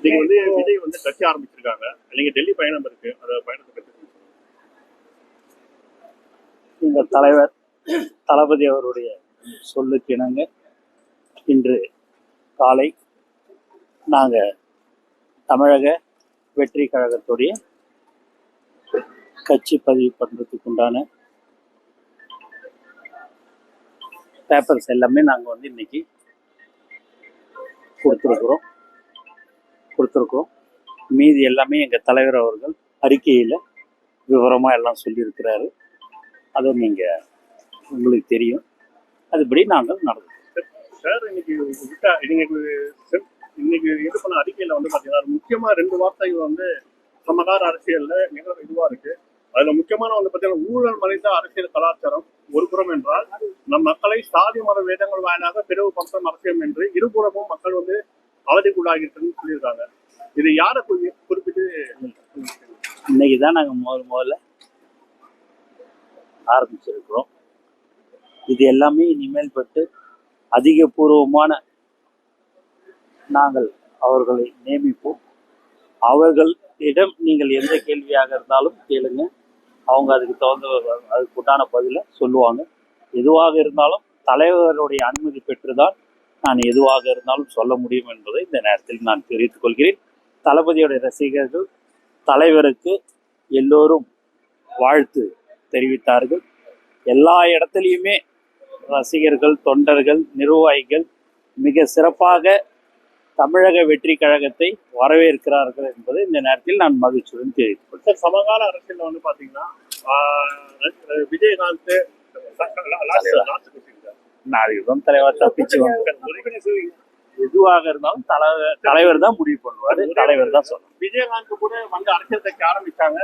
நீங்க விஜய் கட்சி ஆரம்பிச்சிருக்காங்க. நீங்க டெல்லி பயணம் இருக்கு. அந்த பயணத்தை பத்தி இந்த தலைவர் தளபதி அவருடைய சொல்லுக்கு இணங்க இன்று காலை நாங்கள் தமிழக வெற்றி கழகத்துடைய கட்சி பதிவு பண்ணுறதுக்கு உண்டான பேப்பர்ஸ் எல்லாமே நாங்கள் இன்னைக்கு கொடுத்துருக்குறோம். மீதி எல்லாமே எங்கள் தலைவர் அவர்கள் அறிக்கையில் விவரமாக எல்லாம் சொல்லியிருக்கிறாரு. அதை நீங்கள் உங்களுக்கு தெரியும். அதுபடி நாங்கள் நடந்தோம். சார் இன்னைக்கு இது பண்ண அறிக்கையில் பார்த்தீங்கன்னா முக்கியமாக 2 வார்த்தைகள் சமகால அரசியலில் இதுவாக இருக்கு. அதில் முக்கியமான பார்த்தீங்கன்னா ஊழல் மறைந்த அரசியல் கலாச்சாரம் ஒரு புறம் என்றால் நம் மக்களை சாதி மத வேதங்கள் வாயிலாக பிரிவு பக்கம் அரசியல் என்று இருபுறமும் மக்கள் அவதிக்குள்ளாகிட்டுன்னு சொல்லியிருக்காங்க. இது யாரை குறிப்பிட்டு இன்னைக்கு தான் நாங்கள் முதல்ல ஆரம்பிச்சிருக்கிறோம். இது எல்லாமே இனிமேல் பட்டு அதிகபூர்வமான நாங்கள் அவர்களை நியமிப்போம். அவர்களிடம் நீங்கள் எந்த கேள்வியாக இருந்தாலும் கேளுங்க. அவங்க அதுக்கு உண்டான பதிலை சொல்லுவாங்க. எதுவாக இருந்தாலும் தலைவருடைய அனுமதி பெற்றுதான் நான் எதுவாக இருந்தாலும் சொல்ல முடியும் என்பதை இந்த நேரத்தில் நான் தெரிவித்துக் கொள்கிறேன். தளபதியுடைய ரசிகர்கள் தலைவருக்கு எல்லோரும் வாழ்த்து தெரிவித்தார்கள். எல்லா இடத்துலையுமே ரசிகர்கள், தொண்டர்கள், நிர்வாகிகள் மிக சிறப்பாக தமிழக வெற்றி கழகத்தை வரவேற்கிறார்கள் என்பதை இந்த நேரத்தில் நான் மகிழ்ச்சியுடன் தெரிவித்துக் கொள்கிறேன். சமகால அரசியல் பாத்தீங்கன்னா விஜயகாந்த் நாளைக்கு தலைவர் தப்பிச்சு எதுவாக இருந்தாலும் தலைவர் தான் முடிவு பண்ணுவாரு. தலைவர் தான் சொல்லணும். விஜயகாந்த் கூட அரசியல் தைக்க ஆரம்பிச்சாங்க.